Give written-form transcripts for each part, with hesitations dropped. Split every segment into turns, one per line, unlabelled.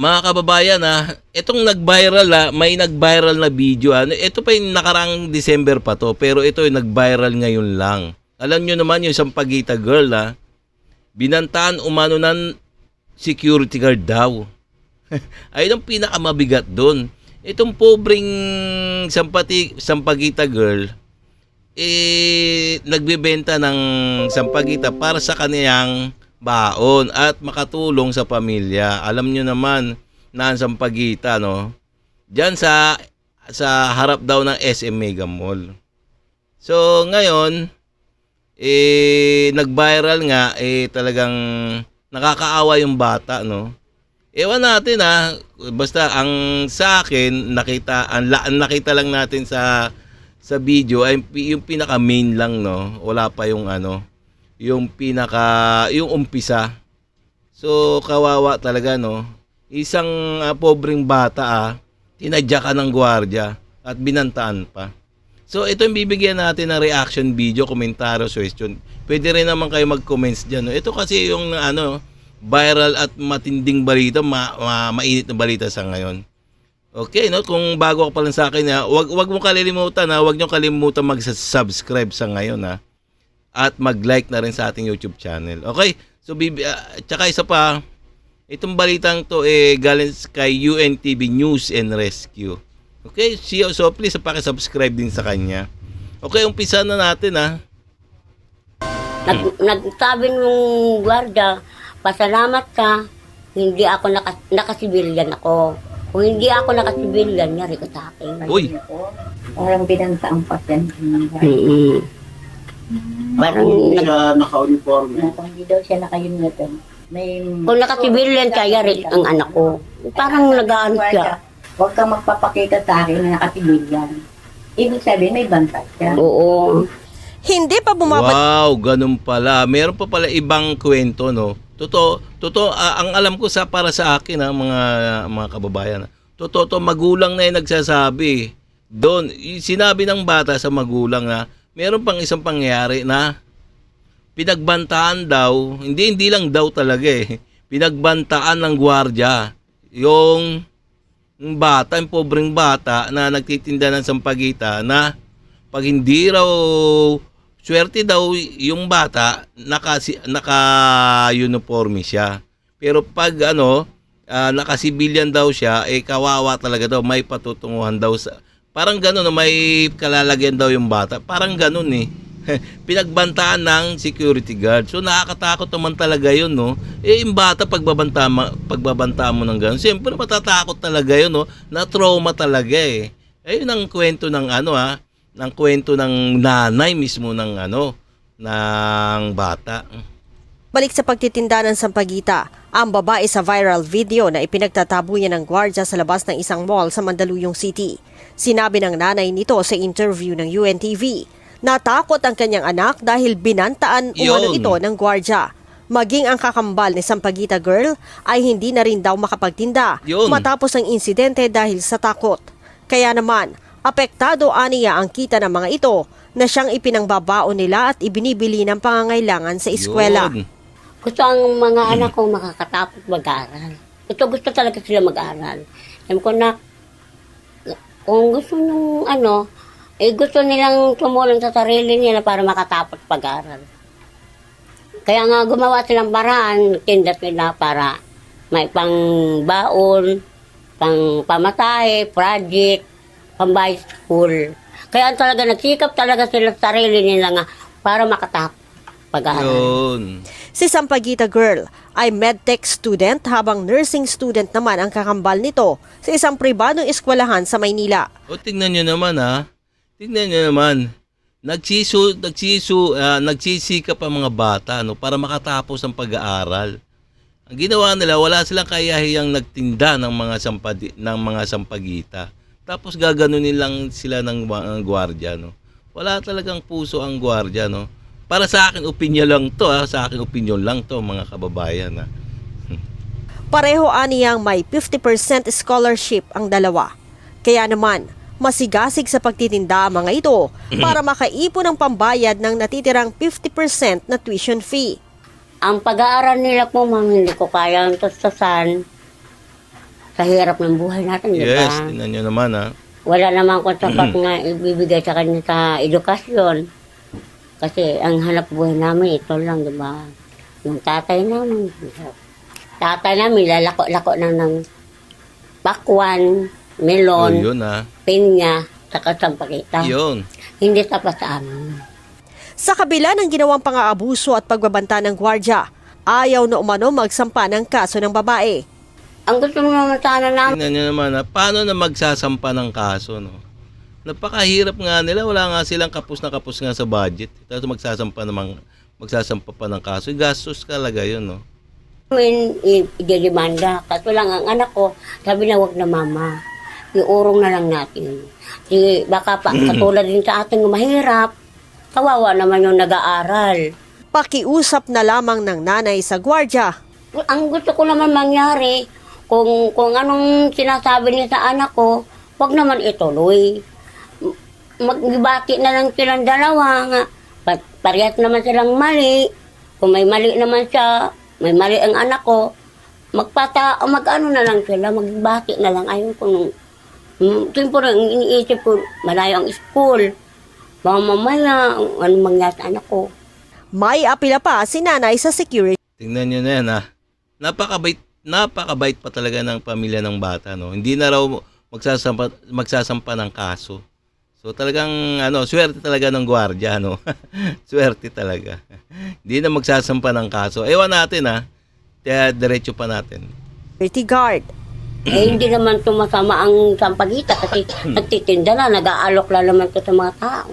mga kababayan itong nag-viral may nag-viral na video ito pa yung nakarang December pa to, pero ito yung nag-viral ngayon lang. Alam nyo naman yung Sampaguita girl binantaan umano ng security guard daw. Ayun ang pinakamabigat doon. Itong pobreng Sampaguita girl nagbebenta ng sampagita para sa kaniyang baon at makatulong sa pamilya. Alam nyo naman na ang sampagita diyan sa harap daw ng SM Mega Mall. So ngayon nag-viral nga talagang nakakaawa yung bata Ewan natin basta ang sa akin nakita lang natin sa video ay yung pinaka main lang wala pa yung yung umpisa. So kawawa talaga isang pobreng bata tinadya ka ng gwardiya at binantaan pa. So ito yung bibigyan natin ng reaction video, komentaryo, suggestion. Pwede rin naman kayo mag-comments diyan Ito kasi yung viral at matinding balita, mainit na balita sa ngayon. Okay, kung bago ka pa lang sa akin, wag mo kalilimutan, wag niyo kalimutan mag-subscribe sa ngayon at mag-like na rin sa ating YouTube channel. Okay? So tsaka isa pa, itong balitang to galing kay UNTV News and Rescue. Okay? So please paki-subscribe din sa kanya. Okay, umpisa na natin
Nagsabi nung gwardiya, pasalamat ka, hindi ako nakasibilyan ako. Kung hindi ako nakasibilyan, nyari ko sa akin.
Uy!
Parang binantaang pasyente.
Parang
naka-uniforme. Hindi daw siya naka-uniforme.
Kung nakasibilyan ka, yari ang anak ko. Parang nag-ano siya.
Huwag kang magpapakita sa akin na nakasibilyan. Ibig sabihin, may bantay siya.
Oo.
Hindi pa bumabalik.
Wow, ganun pala. Meron pa pala ibang kwento Totoo, ang alam ko para sa akin mga kababayan. Totoo, magulang na yung nagsasabi. Doon, sinabi ng bata sa magulang meron pang isang pangyayari na pinagbantaan daw, hindi lang daw talaga pinagbantaan ng gwardiya yung bata, yung pobreng bata na nagtitinda ng sampagita na pag hindi raw swerte daw yung bata, naka-uniforme siya. Pero pag naka-civilian daw siya, kawawa talaga daw, may patutunguhan daw parang gano'n, may kalalagyan daw yung bata. Parang gano'n pinagbantaan ng security guard. So nakakatakot naman talaga yun yung bata pagbabanta mo ng gano'n. Siyempre matatakot talaga yun na trauma talaga Ayun ang kwento ng ng kwento ng nanay mismo ng ng bata.
Balik sa pagtitinda ng sampagita, ang babae sa viral video na ipinagtatabuyan ng gwardiya sa labas ng isang mall sa Mandaluyong City. Sinabi ng nanay nito sa interview ng UNTV, natakot ang kanyang anak dahil binantaan umano ito ng gwardiya. Maging ang kakambal ni Sampaguita girl ay hindi na rin daw makapagtinda matapos ang insidente dahil sa takot. Kaya naman, apektado aniya ang kita ng mga ito na siyang ipinangbabaon nila at ibinibili ng pangangailangan sa eskwela.
Gusto ang mga anak ko makakatapos mag-aaral. Gusto talaga sila mag-aaral. Sabi ko kung gusto nung gusto nilang tumulong sa sarili nila para makatapos pag-aaral. Kaya nga gumawa silang paraan, tindas nila para may pang-baon, pang-pamatahe, project, pambay school. Kaya talaga nagsikap talaga sila sa sarili nila para makatapos pag-aaral.
Si Sampaguita girl ay medtech student habang nursing student naman ang kakambal nito sa isang pribadong eskwelahan sa Maynila.
Tingnan nyo naman Tingnan nyo naman. Nagsisikap ang mga bata para makatapos ang pag-aaral. Ang ginawa nila, wala silang kayahiyang nagtinda ng mga sampagita. Tapos gaganunin lang sila ng gwardiya Wala talagang puso ang gwardiya Para sa akin opinion lang to sa akin opinion lang to mga kababayan
Pareho aniyang may 50% scholarship ang dalawa. Kaya naman, masigasig sa pagtitinda ang mga ito para makaipon ng pambayad ng natitirang 50% na tuition fee.
Ang pag-aaral nila po, ma'am, hindi ko kayang tustusan. sa hirap ng buhay natin, di
Yes,
ba?
tingnan nyo naman ha.
Wala naman kung sapat nga ibibigay sa kanya sa edukasyon. Kasi ang hanap buhay namin, ito lang, di ba? Yung tatay namin, lalako-lako na ng pakwan,
Oh,
melon,
yun ha.
pinya, saka sampagita.
Yun.
Hindi tapat sa amin.
Sa kabila ng ginawang pang-aabuso at pagbabanta ng gwardya, ayaw na umano magsampa ng kaso ng babae.
Ang gusto naman sana namin,
Tingnan nyo naman ha. Paano na magsasampa ng kaso, no? Napakahirap nga nila. Wala nga silang kapos na kapos nga sa budget. Tapos magsasampa pa ng kaso. Gastos talaga yun, no?
i-demanda. Kaso lang ang anak ko, sabi na wag na mama. Iurong na lang natin. Baka pa, katulad din sa ating mahirap, kawawa naman yung nag-aaral.
Pakiusap na lamang ng nanay sa gwardya.
Ang gusto ko naman mangyari, kung anong sinasabi niya sa anak ko, wag naman ituloy. Magbati na lang silang dalawa nga. Parehas naman silang mali. Kung may mali naman siya, may mali ang anak ko, mag-ano na lang sila, magbati na lang. Ayun ko nung, siyempre, ang iniisip ko, malayo ang school. Baka mamaya, ano mangyari sa anak ko.
May apila pa si nanay sa security.
Tingnan nyo na yan ha. Napakabait pa talaga ng pamilya ng bata, no? Hindi na raw magsasampa ng kaso. So talagang swerte talaga ng gwardiya, no? Swerte talaga. Hindi na magsasampa ng kaso. Ewan natin ha. Kaya diretso pa natin.
Security guard.
Hindi naman tumasama ang sampagita kasi nagtitinda na, nag-aalok lang naman to sa mga tao.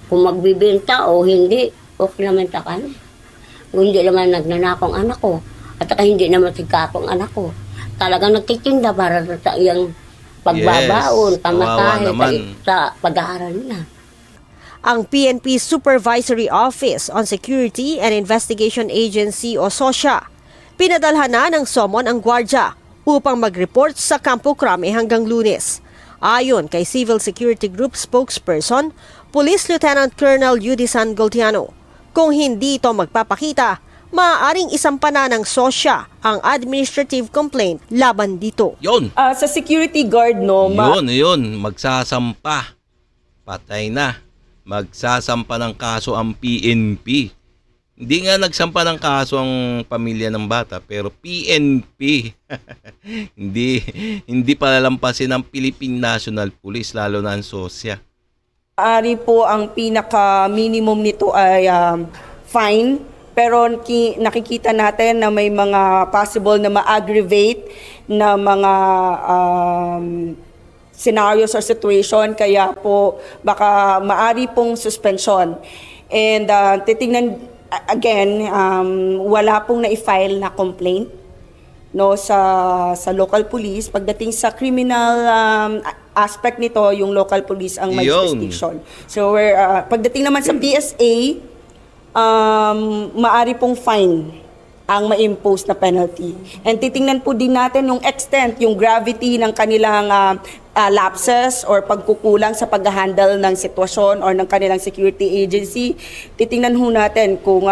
Kung magbibenta o hindi, okay naman sa kanya. Kung hindi naman nagnanakong anak ko, at saka hindi naman sigkatong anak ko. Talagang nagtitinda para sa iyang pagbabaon,
Yes,
pamasahe
kawawa naman.
sa pag-aaral niya.
Ang PNP Supervisory Office on Security and Investigation Agency o SOSYA, pinadalhan na ng SOMON ang gwardya upang mag-report sa Campo Crame hanggang Lunes. Ayon kay Civil Security Group spokesperson, Police Lieutenant Colonel Yudy San Goltiano, kung hindi ito magpapakita, maaaring isampa na ng SOSYA ang administrative complaint laban dito.
Yun.
Sa security guard, no,
Yun. Magsasampa. Patay na. Magsasampa ng kaso ang PNP. Hindi nga nagsampa ng kaso ang pamilya ng bata, pero PNP. hindi palalampasin ng Philippine National Police, lalo na ang SOSYA.
maaari po ang pinaka-minimum nito ay fine. Pero nakikita natin na may mga possible na ma-aggravate na mga scenarios or situation. Kaya po baka maaari pong suspension. And titingnan again, wala pong na-file na complaint no sa local police. Pagdating sa criminal aspect nito, yung local police ang may
Yun.
jurisdiction. So pagdating naman sa PSA, maari pong fine ang ma-impose na penalty. And titingnan po din natin yung extent, yung gravity ng kanilang lapses or pagkukulang sa pag-handle ng sitwasyon or ng kanilang security agency. Titingnan ho natin kung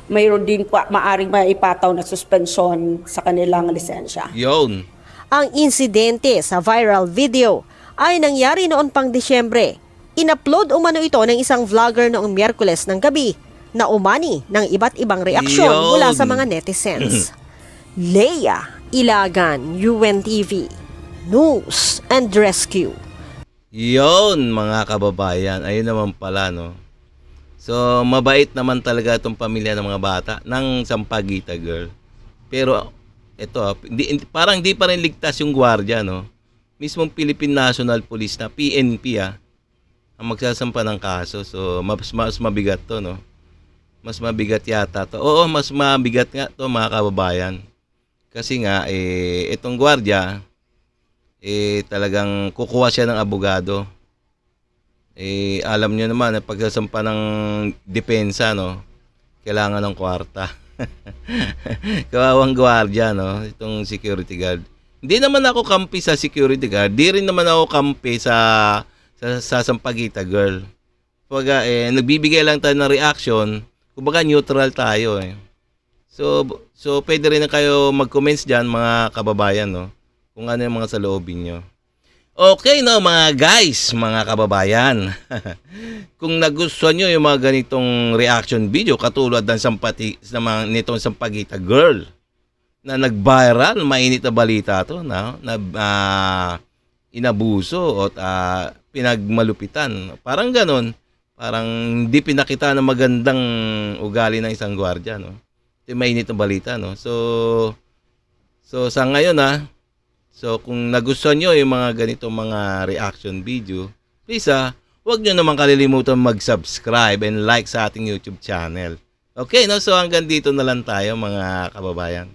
mayroon din po maaring maipataw na suspension sa kanilang lisensya.
Yun.
Ang insidente sa viral video ay nangyari noon pang Disyembre. In-upload umano ito ng isang vlogger noong Miyerkules ng gabi na umani ng iba't ibang reaksyon
Yun.
mula sa mga netizens. Leia Ilagan, UNTV, News and Rescue.
Yun, mga kababayan. Ayun naman pala, no? So, mabait naman talaga itong pamilya ng mga bata ng Sampaguita girl. Pero, ito, parang di pa rin ligtas yung gwardiya, no? Mismong Philippine National Police na PNP, ang magsasampa ng kaso. So, mas mabigat to, no? Mas mabigat yata to. Oo, mas mabigat nga to, mga kababayan. Kasi nga, itong gwardiya, talagang kukuha siya ng abogado. Alam nyo naman, pagsasampa ng depensa, no? Kailangan ng kwarta. Kawawang gwardiya, no? Itong security guard. Hindi naman ako kampi sa security guard. Di rin naman ako kampi sa Sampaguita girl. Pag nagbibigay lang tayo ng reaction, kumbaga neutral tayo. So pwede rin na kayo mag-comments dyan, mga kababayan, no? kung ano yung mga saloobin nyo. Okay, no, mga guys, mga kababayan. Kung nagustuhan nyo yung mga ganitong reaction video, katulad ng nitong Sampaguita girl, na nag-viral, mainit na balita to, na inabuso at pinagmalupitan. Parang ganon, parang hindi pinakita ng magandang ugali ng isang gwardiya, no? Ito yung mainit na balita, no? So sa ngayon, so kung nagustuhan nyo yung mga ganitong mga reaction video, please huwag nyo naman kalilimutan mag-subscribe and like sa ating YouTube channel. Okay, no? So hanggang dito na lang tayo, mga kababayan.